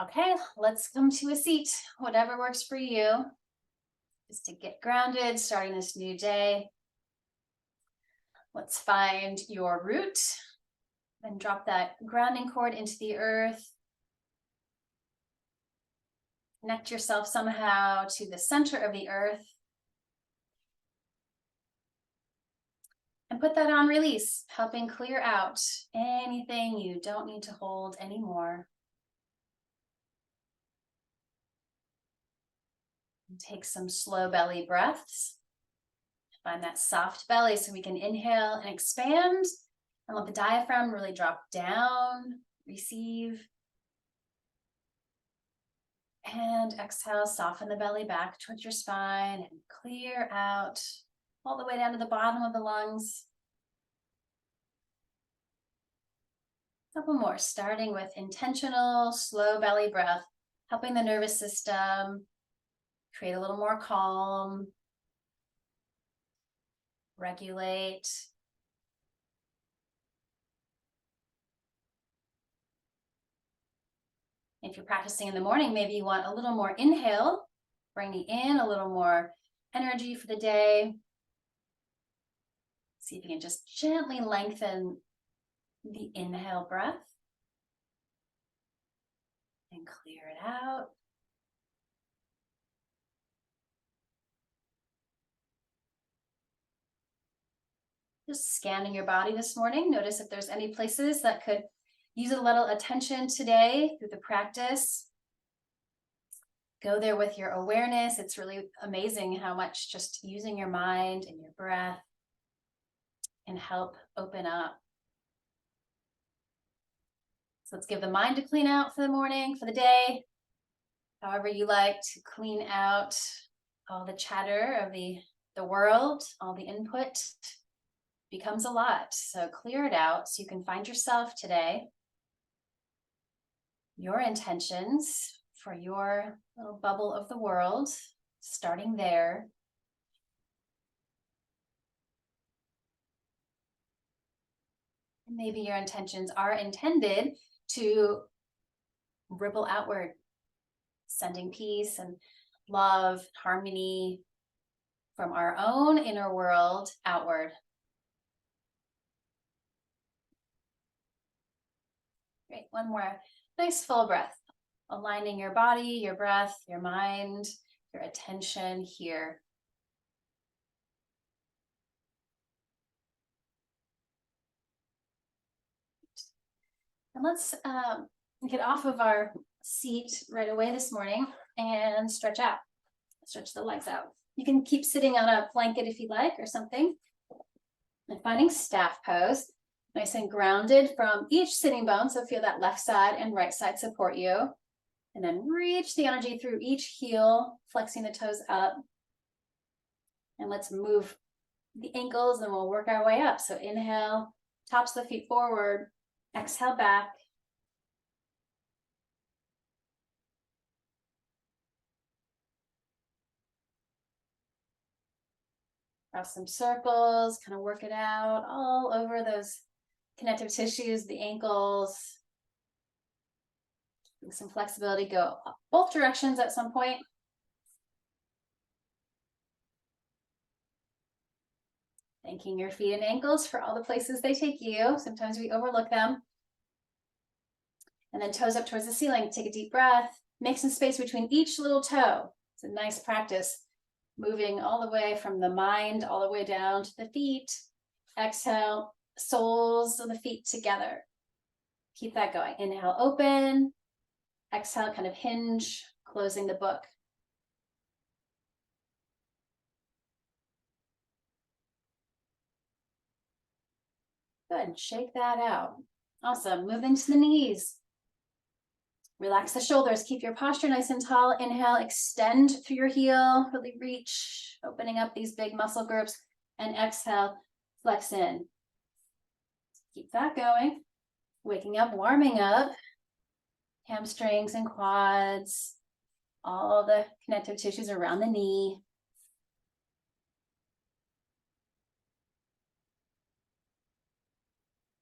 Okay, let's come to a seat, whatever works for you, just to get grounded, starting this new day. Let's find your root and drop that grounding cord into the earth. Connect yourself somehow to the center of the earth. And put that on release, helping clear out anything you don't need to hold anymore. And take some slow belly breaths. Find that soft belly so we can inhale and expand and let the diaphragm really drop down, receive. And exhale, soften the belly back towards your spine and clear out all the way down to the bottom of the lungs. A couple more, starting with intentional, slow belly breath, helping the nervous system create a little more calm, regulate. If you're practicing in the morning, maybe you want a little more inhale, bringing in a little more energy for the day. See if you can just gently lengthen the inhale breath and clear it out. Just scanning your body this morning. Notice if there's any places that could use a little attention today through the practice. Go there with your awareness. It's really amazing how much just using your mind and your breath can help open up. So let's give the mind to clean out for the morning, for the day. However you like to clean out all the chatter of the world, all the input becomes a lot. So clear it out so you can find yourself today, your intentions for your little bubble of the world, starting there. And maybe your intentions are intended to ripple outward, sending peace and love, harmony from our own inner world outward. Great, one more nice full breath, aligning your body, your breath, your mind, your attention here. And let's get off of our seat right away this morning and stretch out. Stretch the legs out. You can keep sitting on a blanket if you like or something. And finding staff pose, nice and grounded from each sitting bone. So feel that left side and right side support you. And then reach the energy through each heel, flexing the toes up. And let's move the ankles and we'll work our way up. So inhale, tops of the feet forward, exhale back. Draw some circles, kind of work it out all over those connective tissues, the ankles. Some flexibility, go both directions at some point. Thanking your feet and ankles for all the places they take you. Sometimes we overlook them. And then toes up towards the ceiling. Take a deep breath. Make some space between each little toe. It's a nice practice. Moving all the way from the mind all the way down to the feet. Exhale, soles of the feet together. Keep that going. Inhale, open. Exhale, kind of hinge, closing the book. Good, shake that out. Awesome, move into the knees. Relax the shoulders, keep your posture nice and tall. Inhale, extend through your heel, really reach, opening up these big muscle groups. And exhale, flex in. Keep that going. Waking up, warming up. Hamstrings and quads, all the connective tissues around the knee.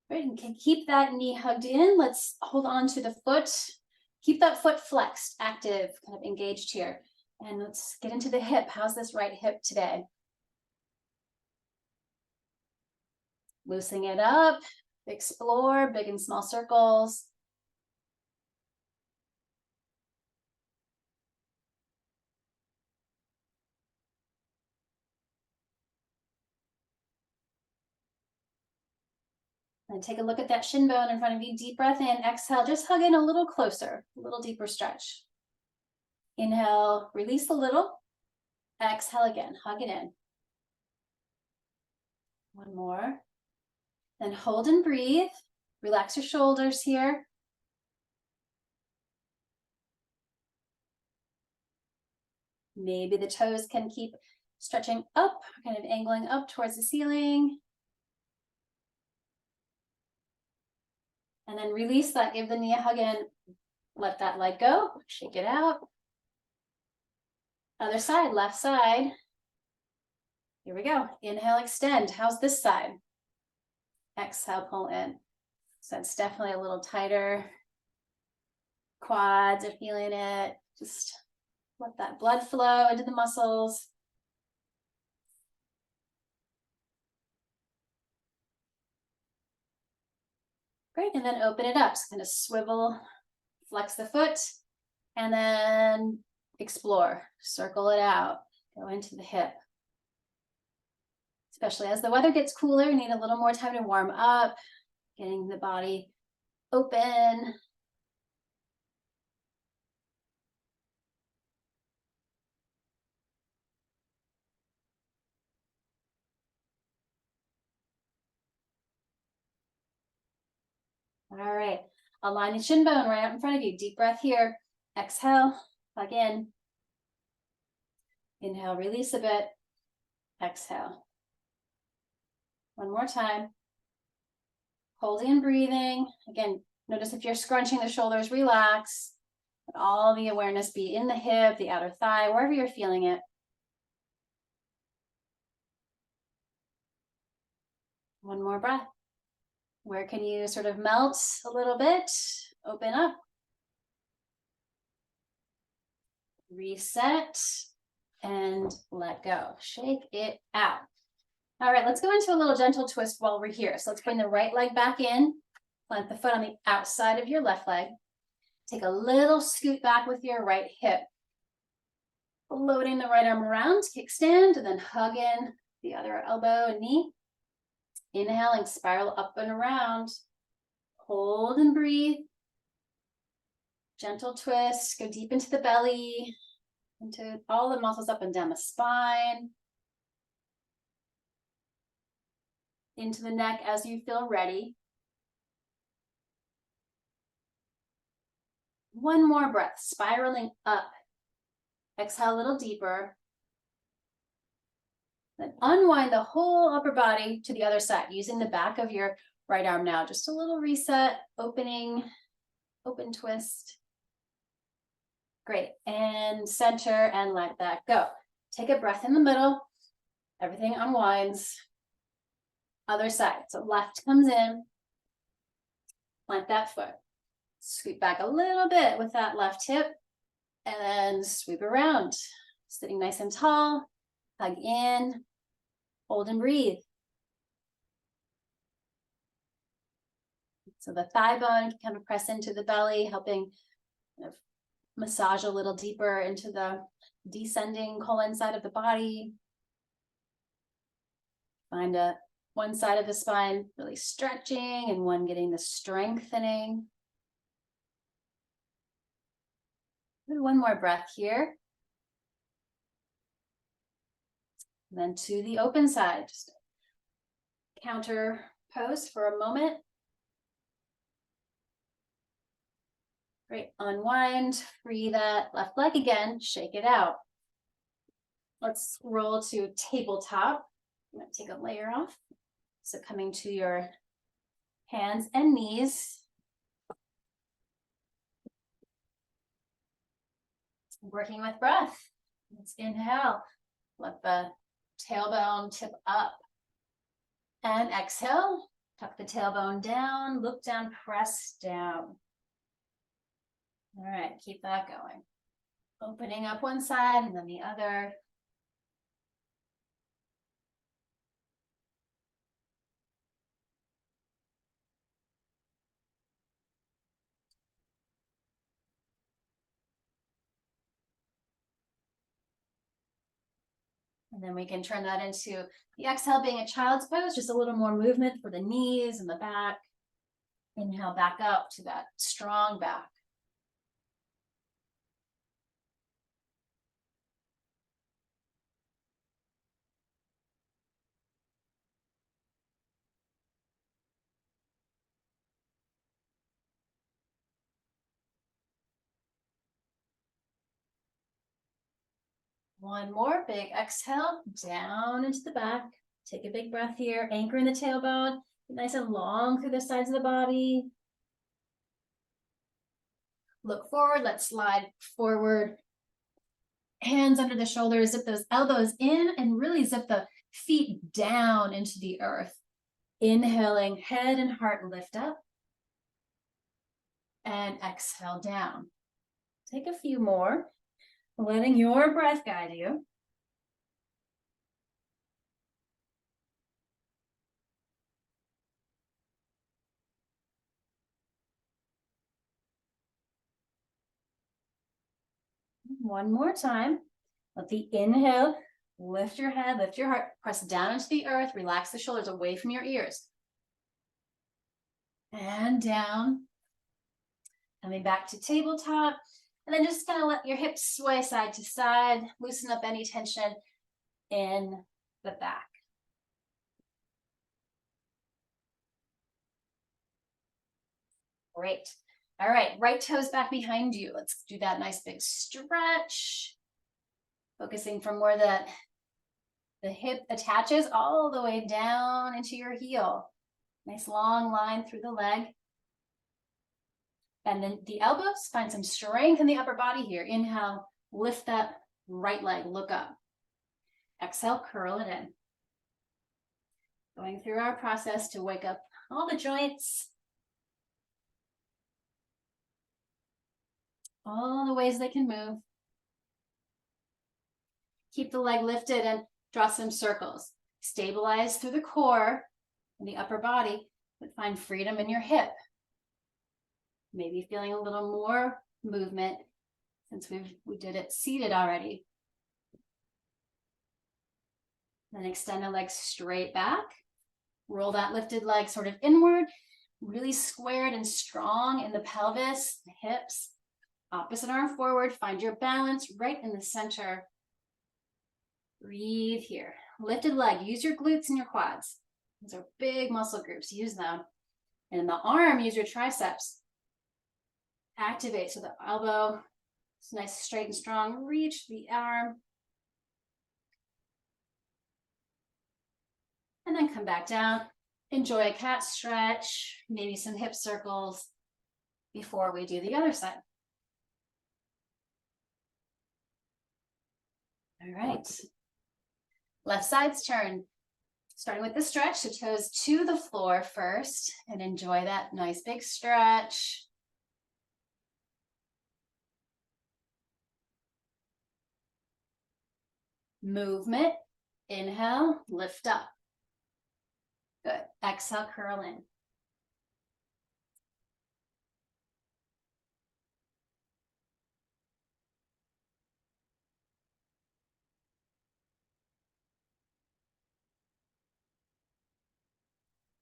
Great, and can keep that knee hugged in. Let's hold on to the foot Keep that foot flexed, active, kind of engaged here. And let's get into the hip. How's this right hip today? Loosening it up, explore big and small circles. And take a look at that shin bone in front of you. Deep breath in, exhale, just hug in a little closer, a little deeper stretch. Inhale, release a little. Exhale again, hug it in. One more. Then hold and breathe. Relax your shoulders here. Maybe the toes can keep stretching up, kind of angling up towards the ceiling. And then release that, give the knee a hug in. Let that leg go, shake it out. Other side, left side. Here we go. Inhale, extend. How's this side? Exhale, pull in. So it's definitely a little tighter. Quads are feeling it. Just let that blood flow into the muscles. Great, and then open it up. So kind of swivel, flex the foot, and then explore. Circle it out. Go into the hip. Especially as the weather gets cooler, you need a little more time to warm up, getting the body open. All right, align the shin bone right out in front of you. Deep breath here. Exhale, plug in. Inhale, release a bit. Exhale. One more time. Holding and breathing. Again, notice if you're scrunching the shoulders, relax. Let all the awareness be in the hip, the outer thigh, wherever you're feeling it. One more breath. Where can you sort of melt a little bit? Open up. Reset and let go. Shake it out. All right, let's go into a little gentle twist while we're here. So let's bring the right leg back in. Plant the foot on the outside of your left leg. Take a little scoot back with your right hip. Floating the right arm around, kickstand, and then hug in the other elbow and knee. Inhaling, spiral up and around. Hold and breathe. Gentle twist, go deep into the belly, into all the muscles up and down the spine. Into the neck as you feel ready. One more breath, spiraling up. Exhale a little deeper. Then unwind the whole upper body to the other side, using the back of your right arm now. Just a little reset, opening, open twist. Great, and center and let that go. Take a breath in the middle. Everything unwinds. Other side, so left comes in. Plant that foot. Scoot back a little bit with that left hip. And then sweep around. Sitting nice and tall. Hug in. Hold and breathe. So the thigh bone can kind of press into the belly, helping kind of massage a little deeper into the descending colon side of the body. Find one side of the spine really stretching and one getting the strengthening. One more breath here. And then to the open side, just counter pose for a moment. Great, unwind, free that left leg again, shake it out. Let's roll to tabletop. I'm gonna take a layer off. So coming to your hands and knees. Working with breath. Let's inhale, let the tailbone tip up. And exhale, tuck the tailbone down, look down, press down. All right, keep that going. Opening up one side and then the other. And then we can turn that into the exhale being a child's pose, just a little more movement for the knees and the back. Inhale back up to that strong back. One more big exhale down into the back. Take a big breath here, anchoring the tailbone, nice and long through the sides of the body. Look forward, let's slide forward. Hands under the shoulders, zip those elbows in and really zip the feet down into the earth. Inhaling, head and heart lift up. And exhale down. Take a few more, letting your breath guide you. One more time. Let the inhale, lift your head, lift your heart, press down into the earth, relax the shoulders away from your ears. And down. Coming back to tabletop. And then just kind of let your hips sway side to side, loosen up any tension in the back. Great. All right, right toes back behind you. Let's do that nice big stretch. Focusing from where the hip attaches all the way down into your heel. Nice long line through the leg. And then the elbows, find some strength in the upper body here. Inhale, lift that right leg, look up. Exhale, curl it in. Going through our process to wake up all the joints. All the ways they can move. Keep the leg lifted and draw some circles. Stabilize through the core and the upper body, but find freedom in your hip. Maybe feeling a little more movement since we did it seated already. Then extend the legs straight back. Roll that lifted leg sort of inward, really squared and strong in the pelvis, the hips. Opposite arm forward, find your balance right in the center. Breathe here. Lifted leg, use your glutes and your quads. Those are big muscle groups, use them. And in the arm, use your triceps. Activate, so the elbow is nice, straight and strong. Reach the arm. And then come back down. Enjoy a cat stretch, maybe some hip circles before we do the other side. All right. Left side's turn. Starting with the stretch, the toes to the floor first, and enjoy that nice big stretch. Movement. Inhale, lift up. Good. Exhale, curl in.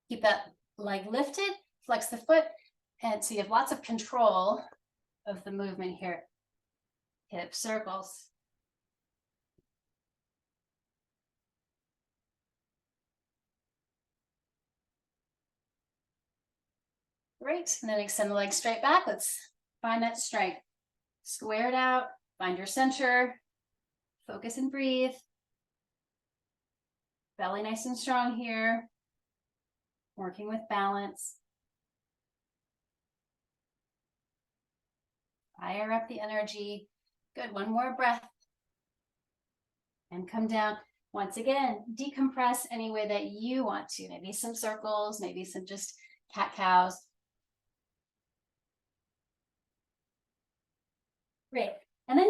Keep that leg lifted, flex the foot, and so you have lots of control of the movement here. Hip circles. Great, and then extend the legs straight back. Let's find that strength. Square it out, find your center, focus and breathe. Belly nice and strong here. Working with balance. Fire up the energy. Good, one more breath. And come down. Once again, decompress any way that you want to. Maybe some circles, maybe some just cat-cows.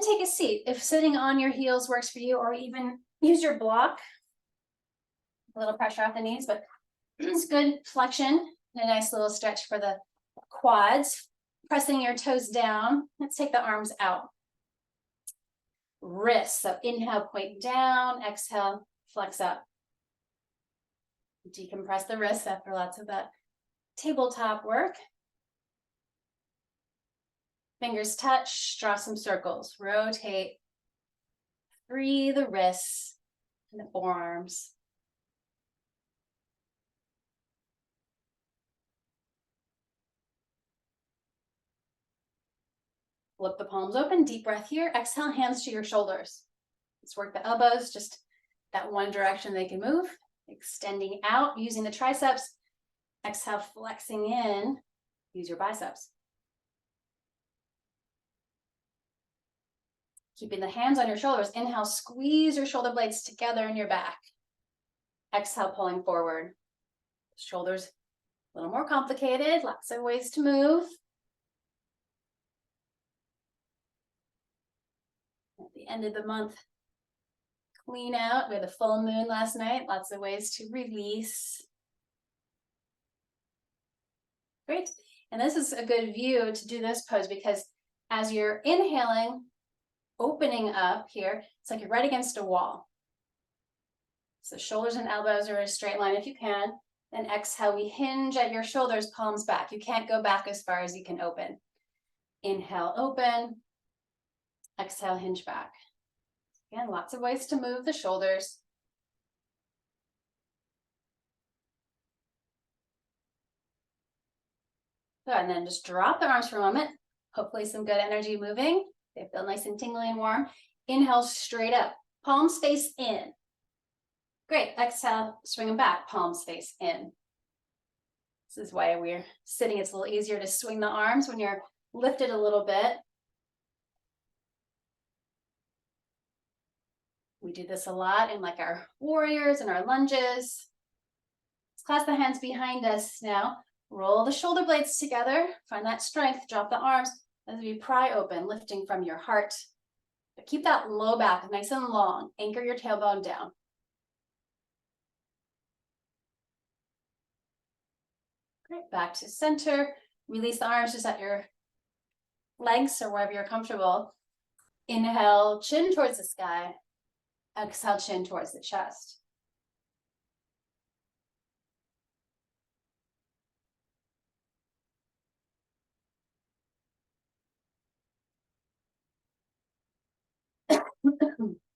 take a seat. If sitting on your heels works for you, or even use your block. A little pressure off the knees, but it's good flexion and a nice little stretch for the quads. Pressing your toes down. Let's take the arms out. Wrists, so inhale, point down, exhale, flex up. Decompress the wrists after lots of that tabletop work. Fingers touch, draw some circles, rotate, free the wrists and the forearms. Flip the palms open, deep breath here. Exhale, hands to your shoulders. Let's work the elbows, just that one direction they can move. Extending out, using the triceps. Exhale, flexing in. Use your biceps. Keeping the hands on your shoulders. Inhale, squeeze your shoulder blades together in your back. Exhale, pulling forward. Shoulders a little more complicated, lots of ways to move. At the end of the month, clean out. We had a full moon last night, lots of ways to release. Great. And this is a good view to do this pose because as you're inhaling, opening up here, it's like you're right against a wall. So shoulders and elbows are in a straight line if you can. Then exhale, we hinge at your shoulders, palms back. You can't go back as far as you can open. Inhale, open. Exhale, hinge back. Again, lots of ways to move the shoulders. Good, and then just drop the arms for a moment. Hopefully some good energy moving. They feel nice and tingly and warm. Inhale, straight up. Palms face in. Great, exhale, swing them back. Palms face in. This is why we're sitting. It's a little easier to swing the arms when you're lifted a little bit. We do this a lot in like our warriors and our lunges. Let's clasp the hands behind us now. Roll the shoulder blades together. Find that strength. Drop the arms as we pry open, lifting from your heart. But keep that low back nice and long. Anchor your tailbone down. Great. Back to center. Release the arms just at your legs or wherever you're comfortable. Inhale, chin towards the sky. Exhale, chin towards the chest.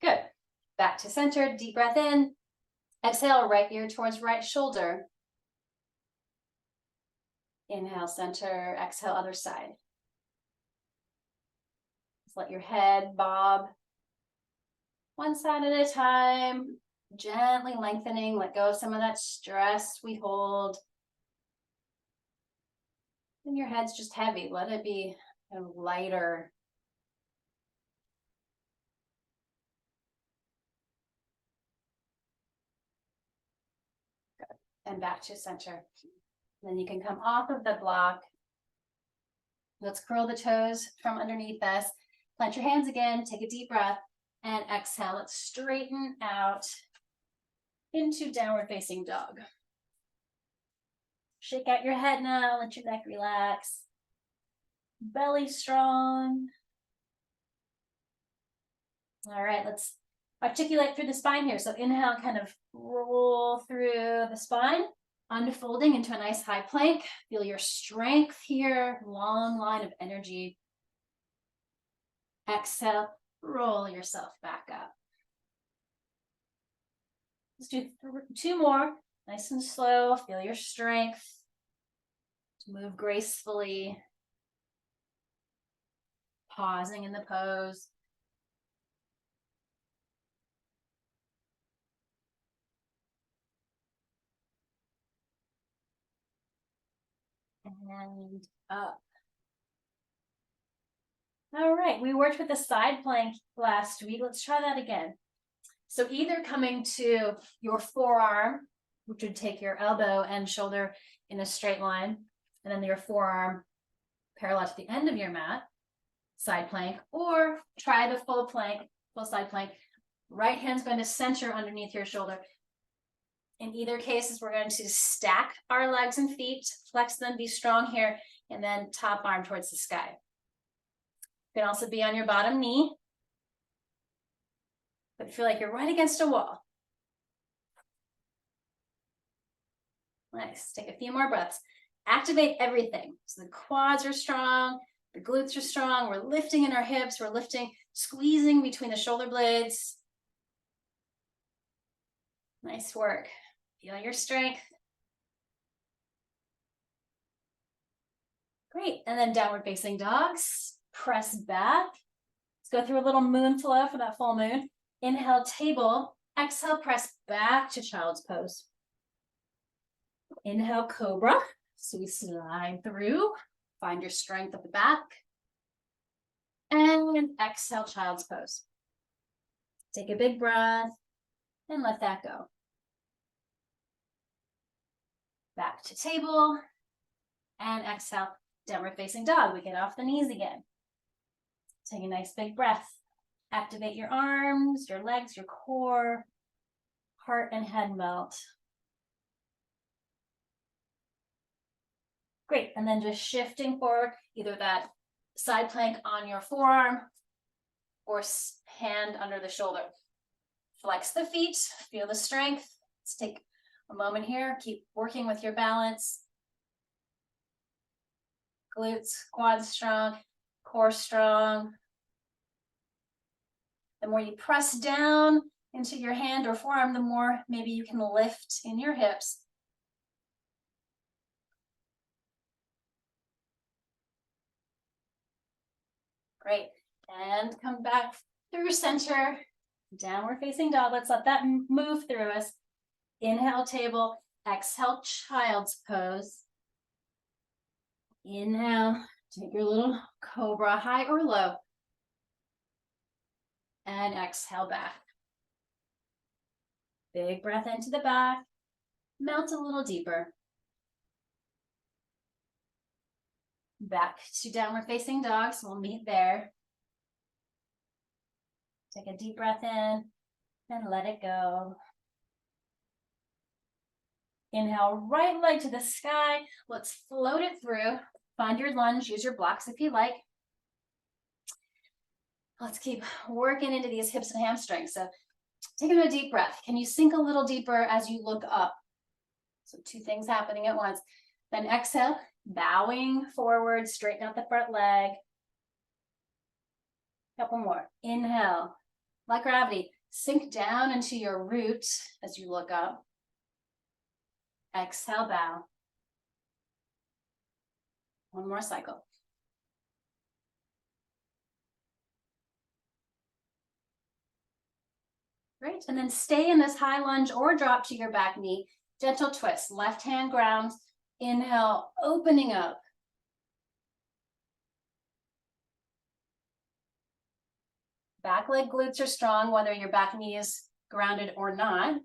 Good. Back to center, deep breath in. Exhale, right ear towards right shoulder. Inhale, center, exhale, other side. Just let your head bob one side at a time, gently lengthening, let go of some of that stress we hold. And your head's just heavy, let it be kind of lighter. Good. And back to center. Then you can come off of the block. Let's curl the toes from underneath us. Plant your hands again, take a deep breath, and exhale. Let's straighten out into downward facing dog. Shake out your head now, let your neck relax. Belly strong. All right, let's articulate through the spine here. So inhale, kind of roll through the spine, unfolding into a nice high plank. Feel your strength here, long line of energy. Exhale, roll yourself back up. Let's do two more, nice and slow. Feel your strength. Move gracefully. Pausing in the pose. And up. All right, we worked with the side plank last week. Let's try that again. So either coming to your forearm, which would take your elbow and shoulder in a straight line, and then your forearm parallel to the end of your mat. side plank, or try the full plank, full side plank. Right hand's going to center underneath your shoulder. In either cases, we're going to stack our legs and feet, flex them, be strong here, and then top arm towards the sky. You can also be on your bottom knee, but feel like you're right against a wall. Nice, take a few more breaths. Activate everything. So the quads are strong, the glutes are strong, we're lifting in our hips, we're lifting, squeezing between the shoulder blades. Nice work. Feel your strength. Great, and then downward facing dogs. Press back. Let's go through a little moon flow for that full moon. Inhale, table. Exhale, press back to child's pose. Inhale, cobra. So we slide through. Find your strength at the back. And exhale, child's pose. Take a big breath and let that go. Back to table. And exhale, downward facing dog. We get off the knees again. Take a nice big breath. Activate your arms, your legs, your core, heart and head melt. Great, and then just shifting forward, either that side plank on your forearm or hand under the shoulder. Flex the feet, feel the strength. Let's take a moment here, keep working with your balance. Glutes, quads strong, core strong. The more you press down into your hand or forearm, the more maybe you can lift in your hips. Great, and come back through center, downward facing dog. Let's let that move through us. Inhale, table, exhale, child's pose. Inhale, take your little cobra, high or low. And exhale back. Big breath into the back, melt a little deeper. Back to downward facing dog, so we'll meet there. Take a deep breath in and let it go. Inhale, right leg to the sky. Let's float it through. Find your lunge, use your blocks if you like. Let's keep working into these hips and hamstrings. So take a deep breath. Can you sink a little deeper as you look up? So two things happening at once. Then exhale, bowing forward, straighten out the front leg. Couple more. Inhale, like gravity, sink down into your root as you look up. Exhale, bow. One more cycle. Great, and then stay in this high lunge or drop to your back knee. Gentle twist, left hand grounds. Inhale, opening up. Back leg glutes are strong, whether your back knee is grounded or not.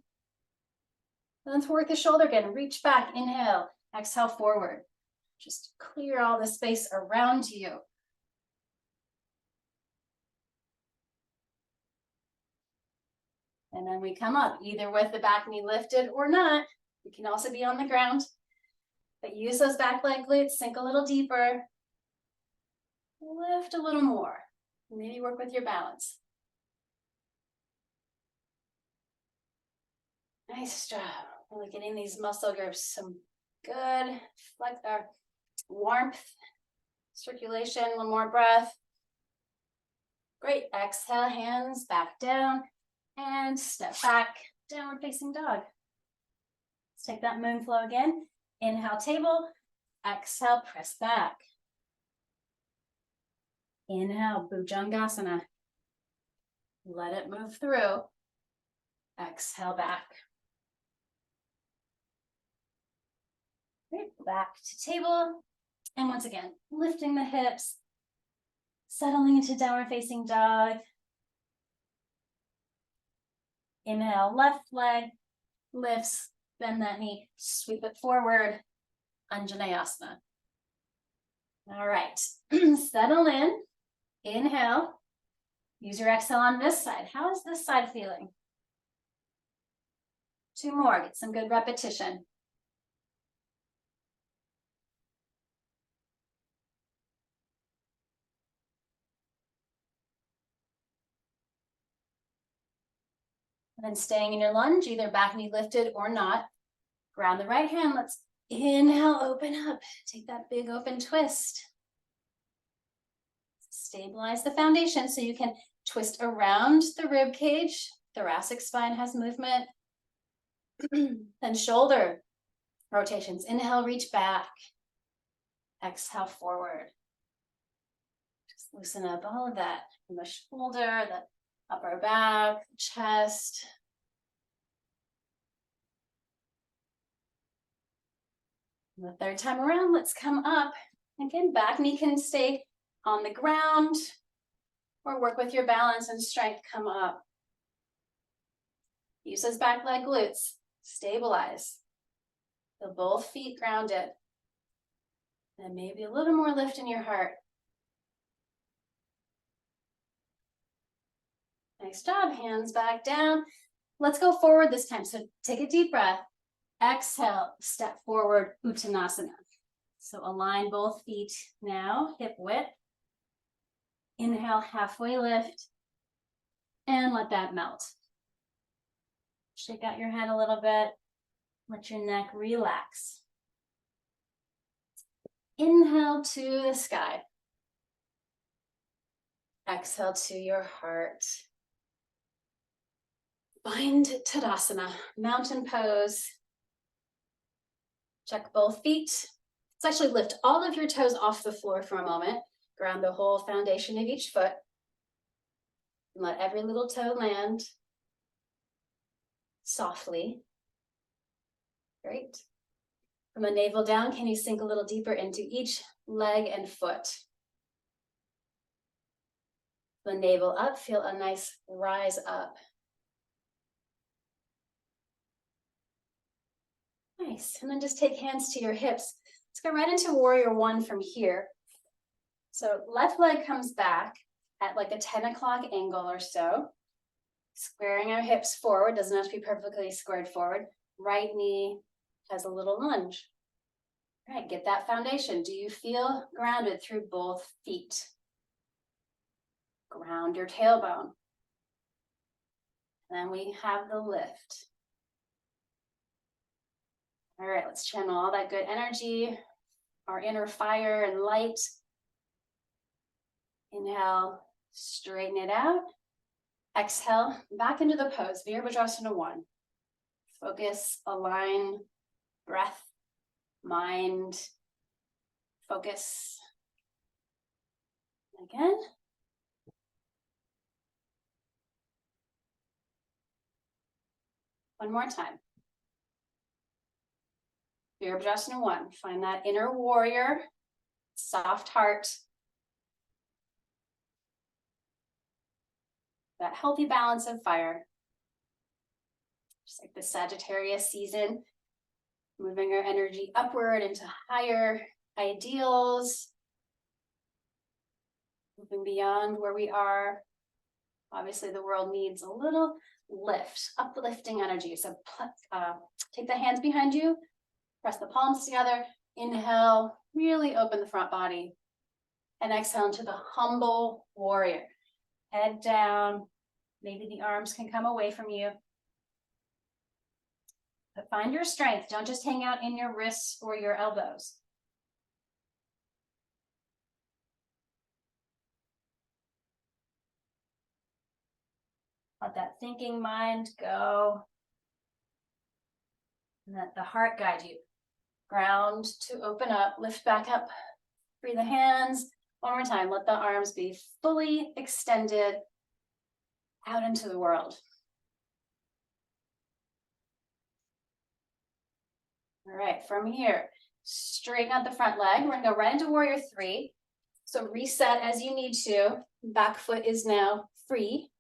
Let's work the shoulder again. Reach back, inhale, exhale forward. Just clear all the space around you. And then we come up, either with the back knee lifted or not. You can also be on the ground. But use those back leg glutes, sink a little deeper. Lift a little more. Maybe work with your balance. Nice job. Really getting these muscle groups some good warmth, circulation. One more breath. Great. Exhale, hands back down and step back, downward facing dog. Let's take that moon flow again. Inhale, table. Exhale, press back. Inhale, Bhujangasana. Let it move through. Exhale, back. Great, back to table. And once again, lifting the hips, settling into downward facing dog. Inhale, left leg lifts, bend that knee, sweep it forward, Anjaneyasana. All right, settle in. Inhale. Use your exhale on this side. How is this side feeling? 2 more, get some good repetition. And then staying in your lunge, either back knee lifted or not. Ground the right hand. Let's inhale, open up. Take that big open twist. Stabilize the foundation so you can twist around the rib cage. Thoracic spine has movement. Then shoulder rotations. Inhale, reach back. Exhale, forward. Just loosen up all of that from the shoulder, the upper back, chest. And the third time around, let's come up. Again, back knee can stay on the ground or work with your balance and strength, come up. Use those back leg glutes, stabilize. Feel both feet grounded. And maybe a little more lift in your heart. Nice job, hands back down. Let's go forward this time. So take a deep breath. Exhale, step forward, Uttanasana. So align both feet now, hip width. Inhale, halfway lift. And let that melt. Shake out your head a little bit. Let your neck relax. Inhale to the sky. Exhale to your heart. Find Tadasana, mountain pose. Check both feet. Let's actually lift all of your toes off the floor for a moment. Ground the whole foundation of each foot. And let every little toe land softly. Great. From the navel down, can you sink a little deeper into each leg and foot? The navel up, feel a nice rise up. Nice, and then just take hands to your hips. Let's go right into warrior one from here. So left leg comes back at like a 10 o'clock angle or so. Squaring our hips forward, doesn't have to be perfectly squared forward. Right knee has a little lunge. All right, get that foundation. Do you feel grounded through both feet? Ground your tailbone. Then we have the lift. All right, let's channel all that good energy, our inner fire and light. Inhale, straighten it out. Exhale, back into the pose, Virabhadrasana 1. Focus, align, breath, mind, focus. Again. One more time. Virabhadrasana 1. Find that inner warrior, soft heart. That healthy balance of fire. Just like the Sagittarius season, moving our energy upward into higher ideals, moving beyond where we are. Obviously, the world needs a little lift, uplifting energy. So take the hands behind you, press the palms together, inhale, really open the front body, and exhale into the humble warrior. Head down, maybe the arms can come away from you. But find your strength. Don't just hang out in your wrists or your elbows. Let that thinking mind go. And let the heart guide you. Ground to open up, lift back up. Free the hands. One more time, let the arms be fully extended out into the world. All right, from here, straighten out the front leg. We're gonna go right into warrior 3. So reset as you need to. Back foot is now free.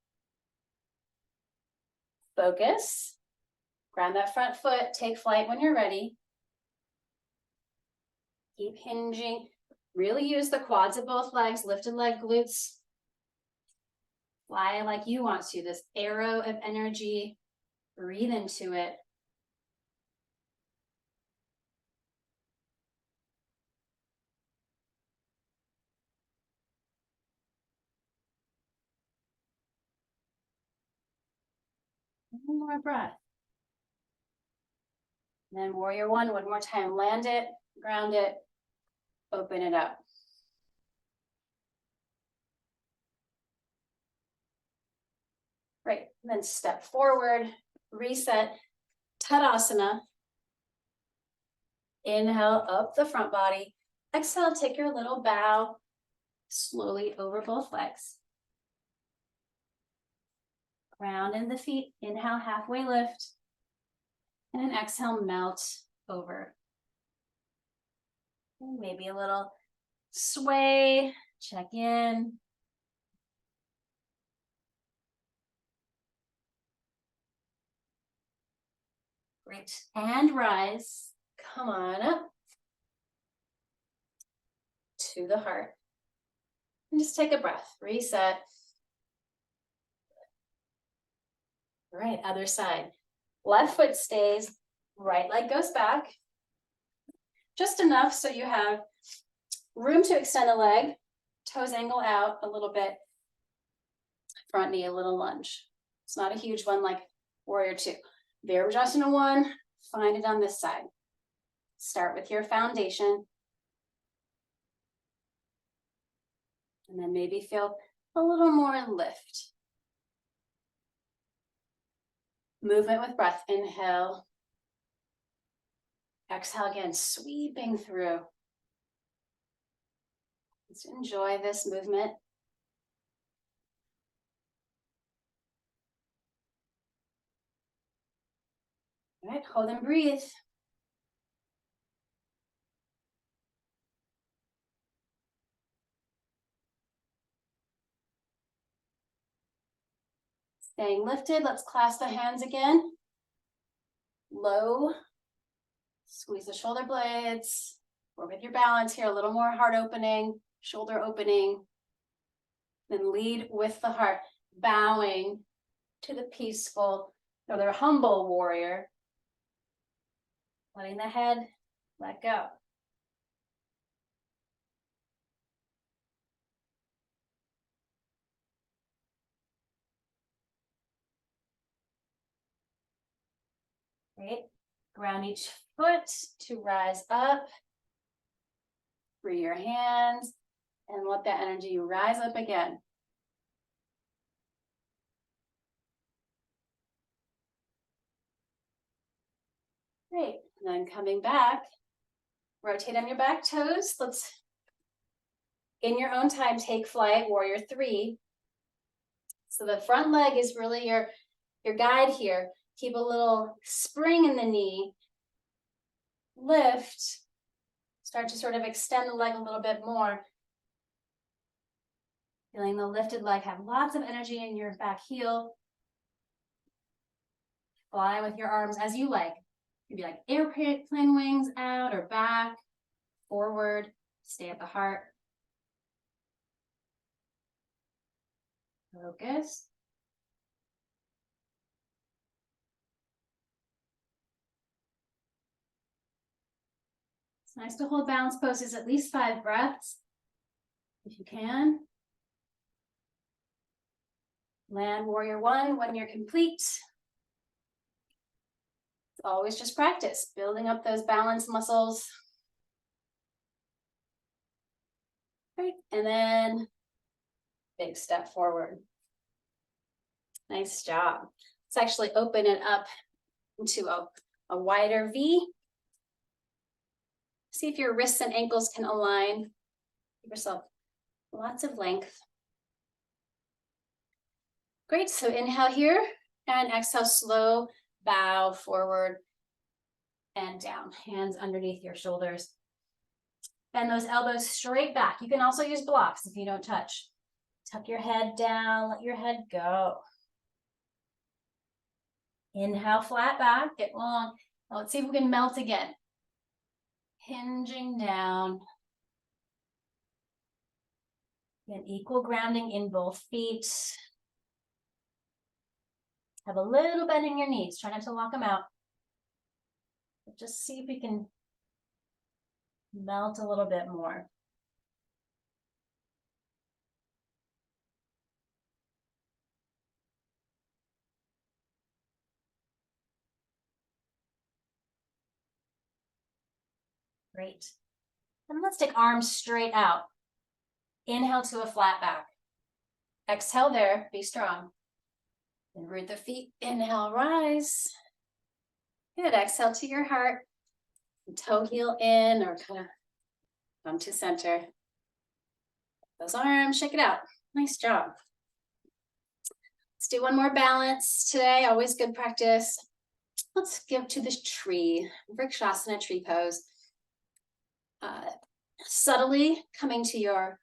Focus. Ground that front foot, take flight when you're ready. Keep hinging. Really use the quads of both legs, lifted leg glutes Fly like you want to, this arrow of energy, breathe into it. One more breath. And then warrior one more time. Land it, ground it, open it up. Great. And then step forward, reset, Tadasana. Inhale up the front body. Exhale, take your little bow slowly over both legs. Ground in the feet. Inhale, halfway lift. And then exhale, melt over. And maybe a little sway. Check in. Great. And rise. Come on up to the heart. And just take a breath. Reset. All right, other side. Left foot stays, right leg goes back. Just enough so you have room to extend the leg. Toes angle out a little bit. Front knee, a little lunge. It's not a huge one like warrior two. Virabhadrasana one, find it on this side. Start with your foundation. And then maybe feel a little more lift. Movement with breath. Inhale. Exhale again, sweeping through. Let's enjoy this movement. All right, hold and breathe. Staying lifted, let's clasp the hands again. Low, squeeze the shoulder blades. Work with your balance here, a little more heart opening, shoulder opening. Then lead with the heart, bowing to the peaceful, or the humble warrior. Letting the head let go. Great. Ground each foot to rise up. Free your hands and let that energy rise up again. Great. And then coming back, rotate on your back toes. Let's, in your own time, take flight, warrior three. So the front leg is really your guide here. Keep a little spring in the knee. Lift. Start to sort of extend the leg a little bit more. Feeling the lifted leg have lots of energy in your back heel. Fly with your arms as you like. It could be like airplane wings out or back, forward, stay at the heart. Focus. It's nice to hold balance poses at least 5 breaths, if you can. Land warrior one when you're complete. It's always just practice, building up those balance muscles. Great, and then big step forward. Nice job. Let's actually open it up into a wider V. See if your wrists and ankles can align. Give yourself lots of length. Great, so inhale here and exhale, slow bow forward and down. Hands underneath your shoulders. Bend those elbows straight back. You can also use blocks if you don't touch. Tuck your head down, let your head go. Inhale, flat back, get long. Now let's see if we can melt again. Hinging down. Again, equal grounding in both feet. Have a little bend in your knees. Try not to lock them out. But just see if we can melt a little bit more. Great. And let's take arms straight out. Inhale to a flat back. Exhale there, be strong. And root the feet, inhale, rise. Good, exhale to your heart. Toe heel in or kind of come to center. Those arms, shake it out. Nice job. Let's do one more balance today, always good practice. Let's give to this tree, Vrikshasana tree pose. Subtly coming to your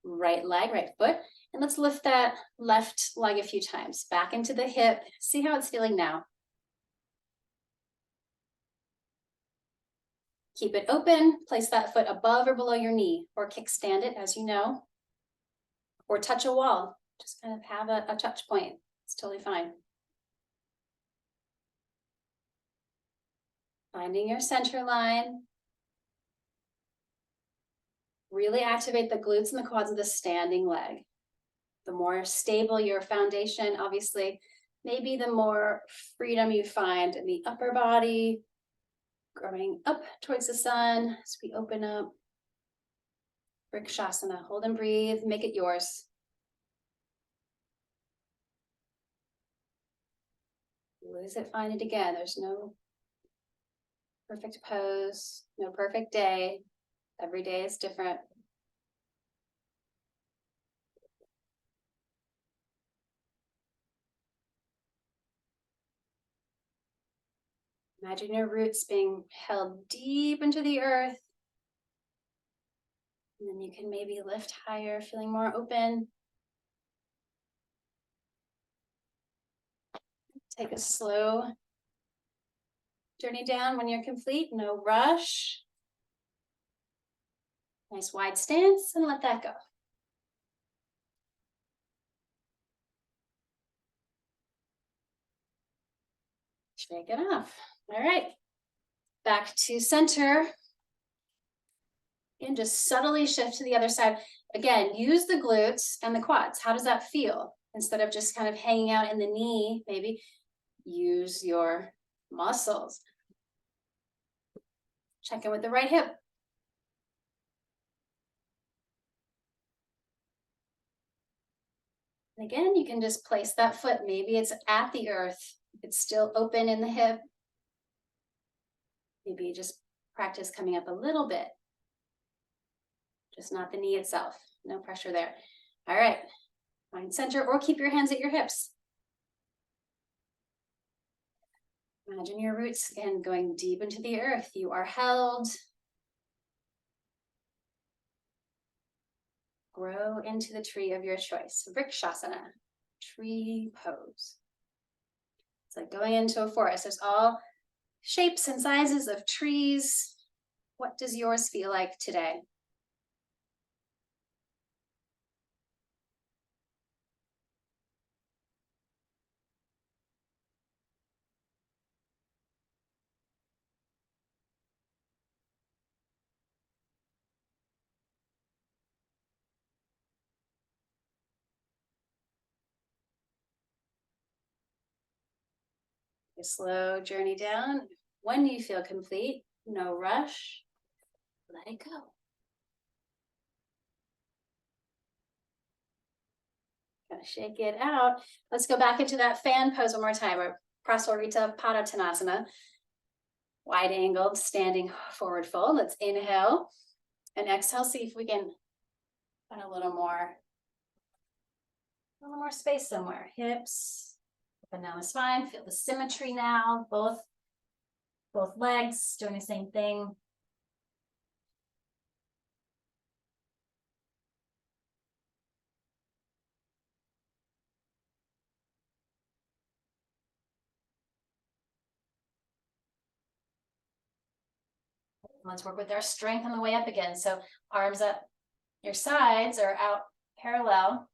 right leg, right foot, and let's lift that left leg a few times, back into the hip. See how it's feeling now. Keep it open, place that foot above or below your knee, or kickstand it as you know, or touch a wall. Just kind of have a touch point. It's totally fine. Finding your center line. Really activate the glutes and the quads of the standing leg. The more stable your foundation, obviously, maybe the more freedom you find in the upper body, growing up towards the sun as we open up. Vrikshasana, hold and breathe, make it yours. Lose it, find it again. There's no perfect pose, no perfect day. Every day is different. Imagine your roots being held deep into the earth. And then you can maybe lift higher, feeling more open. Take a slow journey down when you're complete, no rush. Nice wide stance and let that go. Shake it off. All right, back to center. And just subtly shift to the other side. Again, use the glutes and the quads. How does that feel? Instead of just kind of hanging out in the knee, maybe use your muscles. Check in with the right hip. And again, you can just place that foot. Maybe it's at the earth. It's still open in the hip. Maybe you just practice coming up a little bit. Just not the knee itself. No pressure there. All right. Find center or keep your hands at your hips. Imagine your roots again going deep into the earth. You are held. Grow into the tree of your choice. Vrikshasana, tree pose. It's like going into a forest. There's all shapes and sizes of trees. What does yours feel like today? A slow journey down. When you feel complete, no rush, let it go. Gonna shake it out. Let's go back into that fan pose one more time. Or Prasarita Padottanasana. Wide angled, standing forward fold. Let's inhale and exhale. See if we can find a little more space somewhere. Hips up and down the spine. Feel the symmetry now. Both legs doing the same thing. Let's work with our strength on the way up again. So arms up, your sides are out parallel,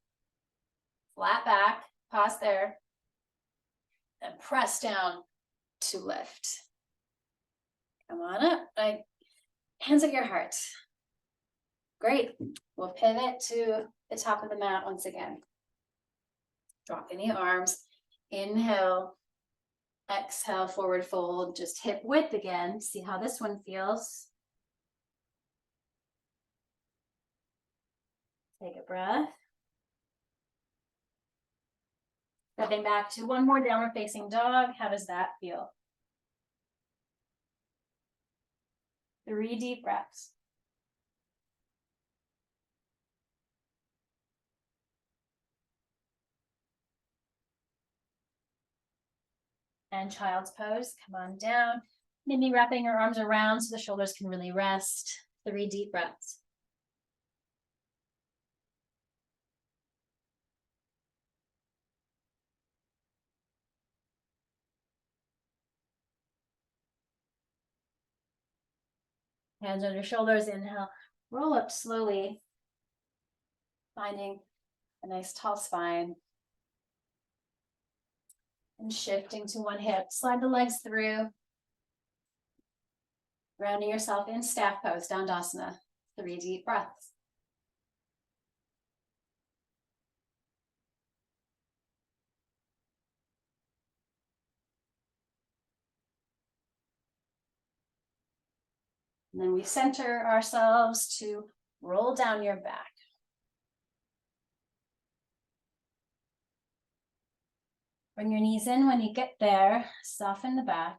flat back, pause there. and press down to lift. Come on up, like hands at your heart. Great, we'll pivot to the top of the mat once again. Dropping the arms, inhale, exhale, forward fold, just hip width again. See how this one feels. Take a breath. Stepping back to one more downward facing dog. How does that feel? 3 deep breaths. And child's pose, come on down. Maybe wrapping your arms around so the shoulders can really rest. 3 deep breaths. Hands on your shoulders, inhale, roll up slowly, finding a nice tall spine. And shifting to one hip, slide the legs through. Grounding yourself in staff pose, Dandasana. 3 deep breaths. And then we center ourselves to roll down your back. Bring your knees in when you get there, soften the back.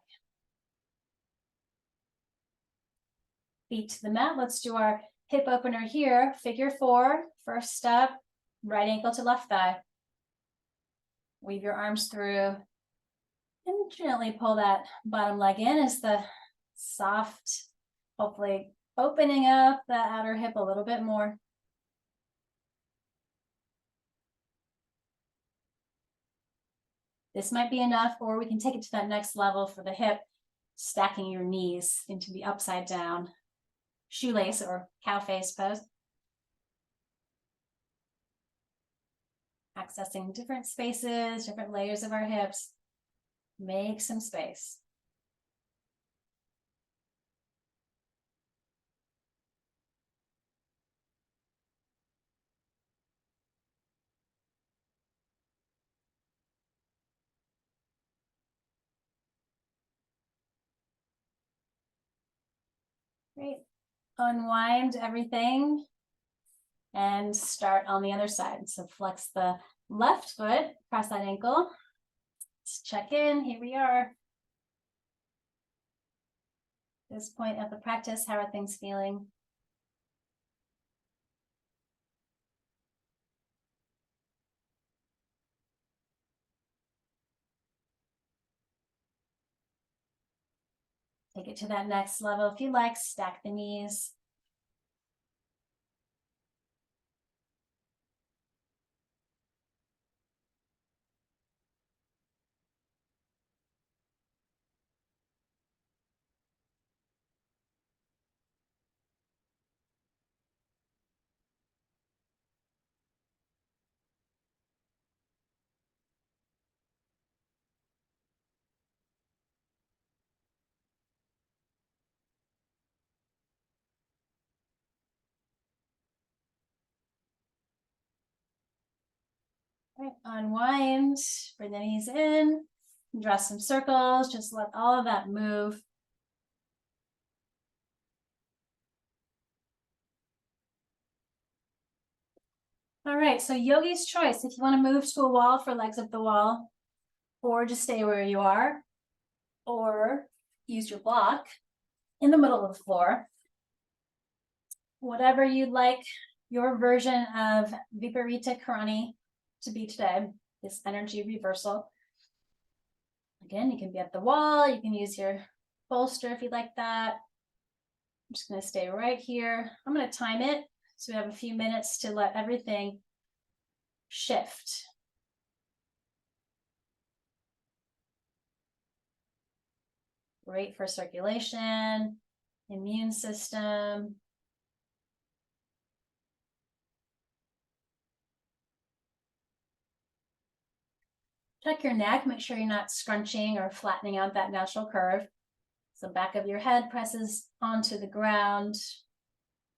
Feet to the mat, let's do our hip opener here, figure 4, first step, right ankle to left thigh. Weave your arms through and gently pull that bottom leg in as the soft, hopefully opening up the outer hip a little bit more. This might be enough, or we can take it to that next level for the hip, stacking your knees into the upside down shoelace or cow face pose. Accessing different spaces, different layers of our hips. Make some space. Great. Unwind everything and start on the other side. So flex the left foot, cross that ankle. Let's check in. Here we are. At this point of the practice, how are things feeling? Take it to that next level. If you like, stack the knees. Right, unwind, bring the knees in, draw some circles, just let all of that move. All right, so yogi's choice. If you want to move to a wall for legs up the wall, or just stay where you are, or use your block in the middle of the floor. Whatever you'd like your version of Viparita Karani to be today, this energy reversal. Again, you can be at the wall, you can use your bolster if you'd like that. I'm just going to stay right here. I'm going to time it so we have a few minutes to let everything shift. Great for circulation, immune system. Check your neck, make sure you're not scrunching or flattening out that natural curve. So back of your head presses onto the ground.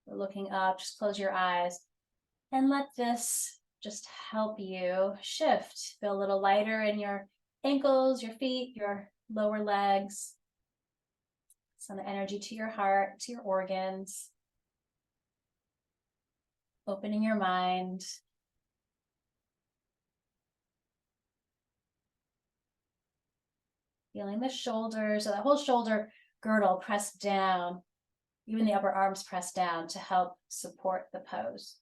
We're looking up, just close your eyes and let this just help you shift. Feel a little lighter in your ankles, your feet, your lower legs. Send the energy to your heart, to your organs. Opening your mind. Feeling the shoulders, so the whole shoulder girdle pressed down, even the upper arms pressed down to help support the pose.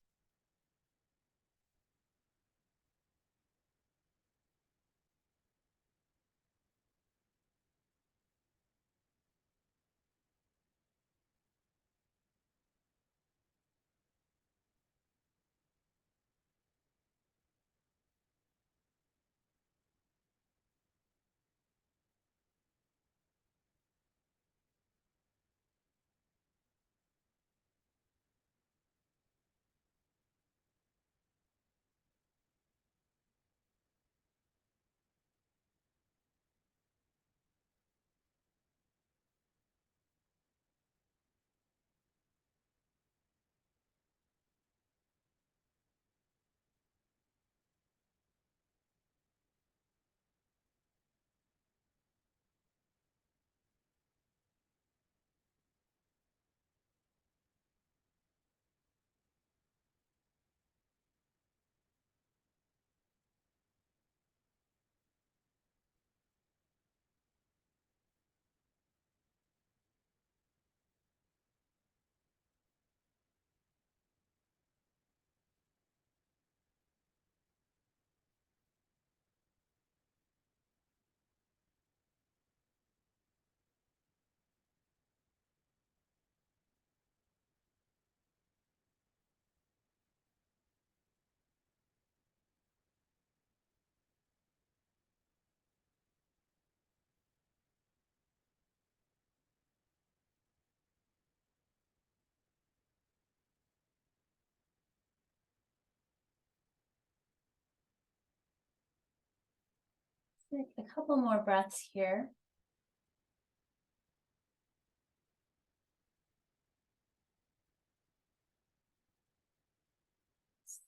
Take a couple more breaths here.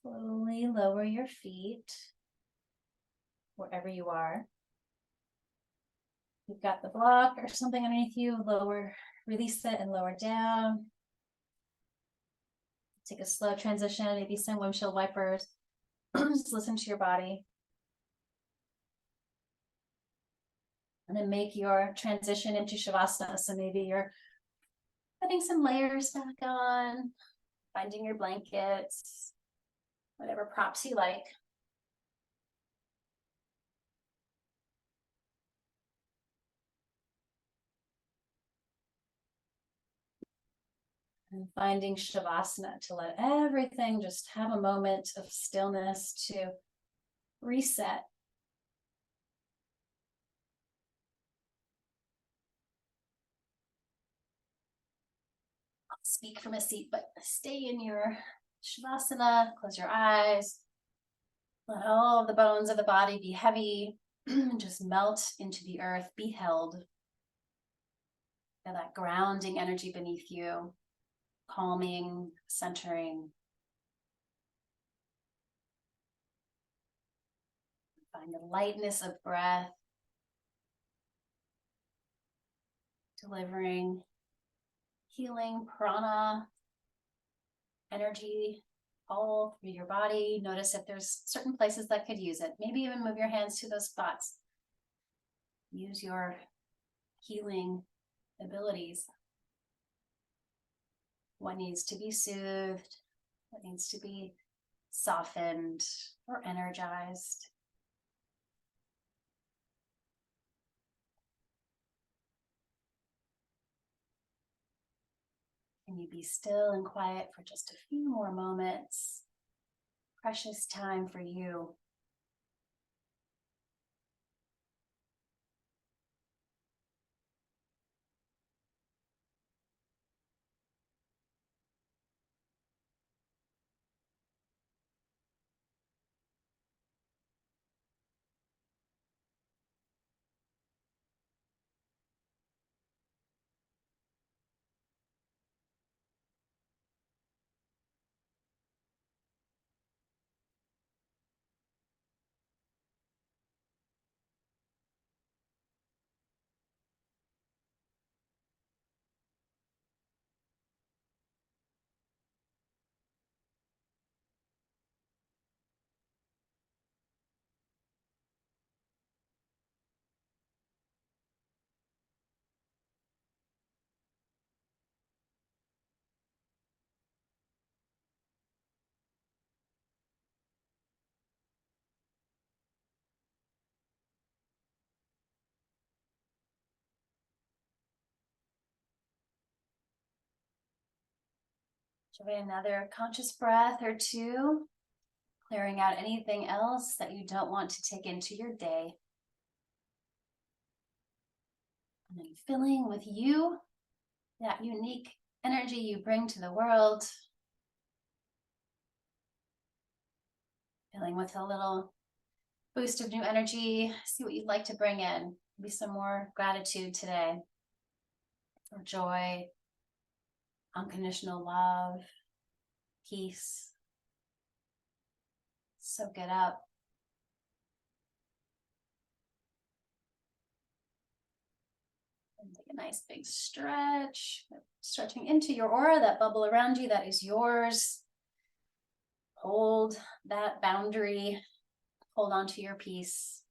Slowly lower your feet wherever you are. You've got the block or something underneath you, lower, release it and lower down. Take a slow transition, maybe some windshield wipers. Just listen to your body. And then make your transition into Shavasana. So maybe you're putting some layers back on, finding your blankets, whatever props you like. And finding Shavasana to let everything just have a moment of stillness to reset. I'll speak from a seat, but stay in your Shavasana, close your eyes. Let all of the bones of the body be heavy, just melt into the earth, be held. Feel that grounding energy beneath you, calming, centering. Find the lightness of breath, delivering healing prana, energy all through your body. Notice if there's certain places that could use it. Maybe even move your hands to those spots. Use your healing abilities. What needs to be soothed, what needs to be softened or energized. Can you be still and quiet for just a few more moments? Precious time for you. Enjoy another conscious breath or two, clearing out anything else that you don't want to take into your day. And then filling with you, that unique energy you bring to the world. Filling with a little boost of new energy. See what you'd like to bring in. Maybe some more gratitude today, or joy, unconditional love, peace. Soak it up. And take a nice big stretch, stretching into your aura, that bubble around you that is yours. Hold that boundary, hold on to your peace.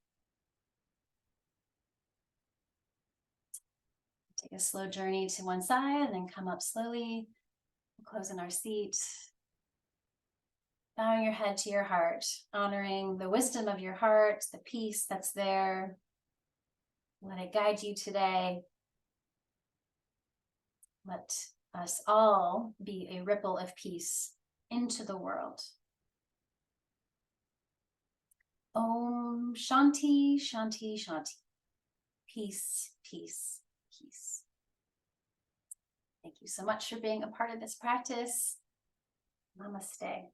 Take a slow journey to one side and then come up slowly, close in our seat. Bowing your head to your heart, honoring the wisdom of your heart, the peace that's there. Let it guide you today. Let us all be a ripple of peace into the world. Om Shanti, Shanti, Shanti. Peace, peace, peace. Thank you so much for being a part of this practice. Namaste.